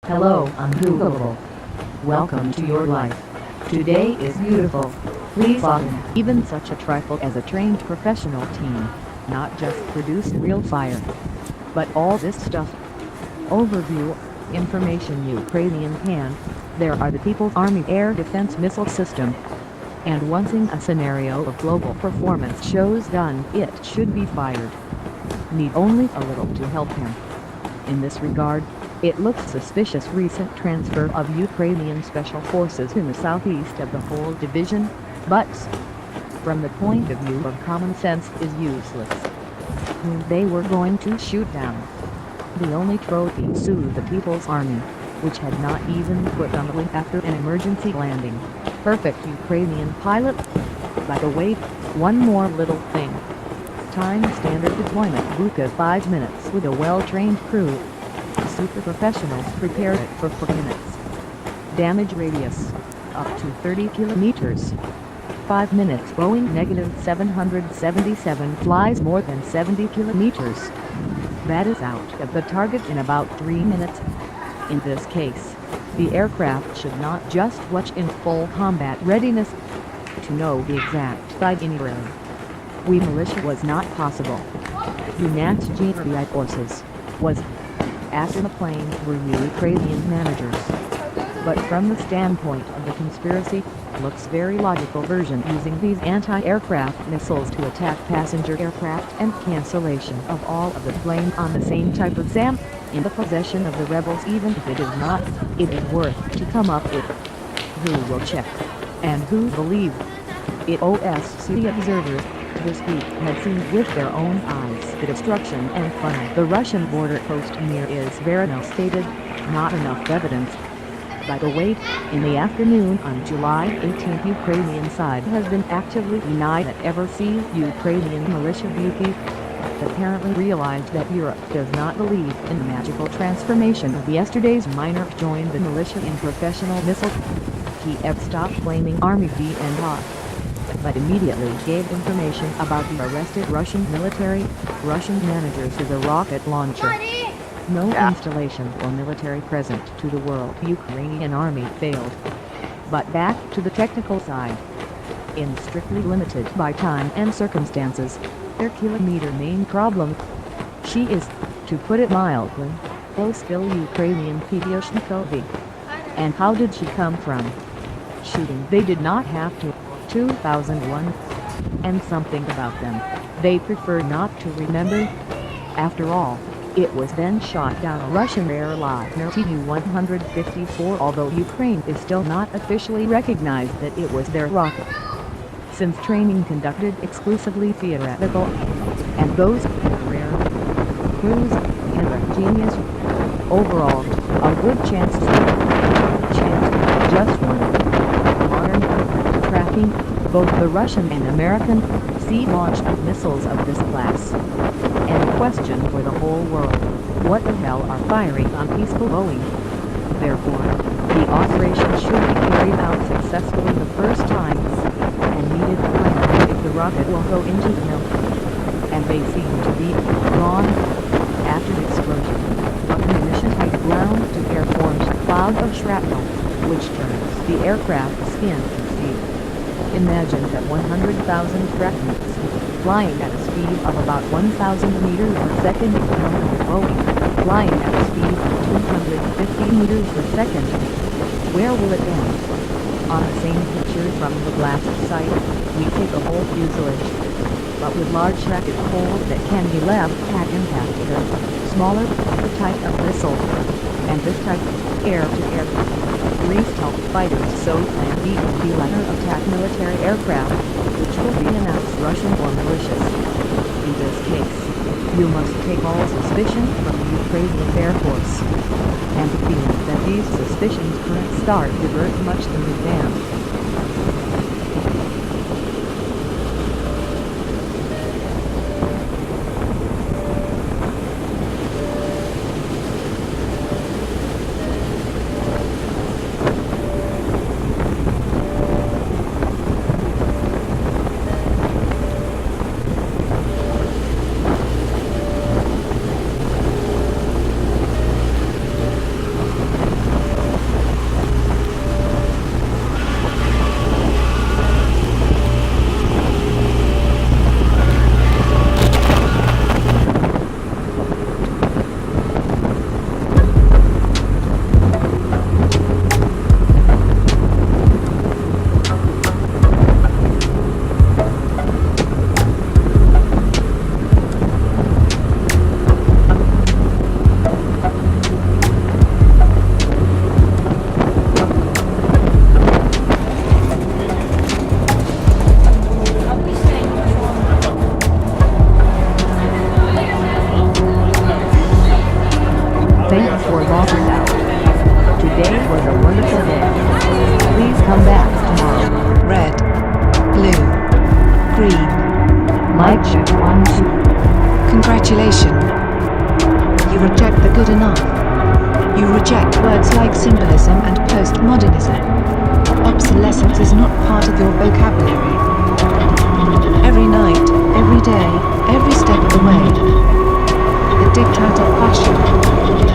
Hello, Ungoogleable. Welcome to your life. Today is beautiful. Please often, even such a trifle as a trained professional team, not just produce real fire, but all this stuff. Overview, information Ukrainian can, there are the People's Army Air Defense Missile System. And once in a scenario of global performance shows done, it should be fired. Need only a little to help him. In this regard, it looks suspicious recent transfer of Ukrainian special forces in the southeast of the whole division, but from the point of view of common sense is useless. Whom they were going to shoot down. The only trophy sued the People's Army, which had not even put on the wing after an emergency landing. Perfect Ukrainian pilot. By the way, one more little thing. Time standard deployment Buka 5 minutes with a well-trained crew. Super professionals prepare it for 4 minutes. Damage radius up to 30 kilometers. 5 minutes Boeing -777 flies more than 70 kilometers. That is out of the target in about 3 minutes. In this case, the aircraft should not just watch in full combat readiness to know the exact itinerary. We militia was not possible. Unat GRI forces was as in the planes were Ukrainian managers. But from the standpoint of the conspiracy, looks very logical version using these anti-aircraft missiles to attack passenger aircraft and cancellation of all of the planes on the same type of SAM, in the possession of the rebels. Even if it is not, it is worth to come up with. Who will check? And who believe? It OSCE observers this week had seen with their own eyes the destruction and funnel the Russian border post near Izverino stated, not enough evidence. By the way, in the afternoon on July 18, Ukrainian side has been actively denied that ever sees Ukrainian militia beauty. Apparently realized that Europe does not believe in the magical transformation of yesterday's minor joined the militia in professional missile. Kiev stopped blaming Army B and R, but immediately gave information about the arrested Russian military, Russian managers as a rocket launcher. No installation or military present to the world. Ukrainian army failed. But back to the technical side. In strictly limited by time and circumstances, their kilometer main problem. She is, to put it mildly, low-skill Ukrainian Pidyoshnikovy. And how did she come from? Shooting they did not have to. 2001. And something about them they prefer not to remember. After all, it was then shot down a Russian airliner Tu-154, although Ukraine is still not officially recognized that it was their rocket. Since training conducted exclusively theoretical, and those rare crews and a genius. Overall, a good chance, just one. Modern tracking, both the Russian and American, sea-launched missiles of this class. And a question for the whole world, what the hell are firing on peaceful Boeing? Therefore, the operation should be carried out successfully the first time, and needed to plan if the rocket will go into the mill. And they seem to be gone. After the explosion, a munition-type ground-to-air forms a cloud of shrapnel, which turns the aircraft skin to steel. Imagine that 100,000 fragments, flying at a speed of about 1,000 meters per second encounter Boeing, flying at a speed of 250 meters per second. Where will it end? On the same picture from the blast site, we take a whole fuselage, but with large racket holes that can be left had impacted a smaller type of missile, and this type air-to-air. Stealth fighters so plan B letter attack military aircraft, which will be announced Russian or malicious. In this case, you must take all suspicion from the Ukrainian Air Force. And the feeling that these suspicions couldn't start divert much in advance. recapitulation. You reject the good enough. You reject words like symbolism and postmodernism. Obsolescence is not part of your vocabulary. Every night, every day, every step of the way. The diktat of fashion.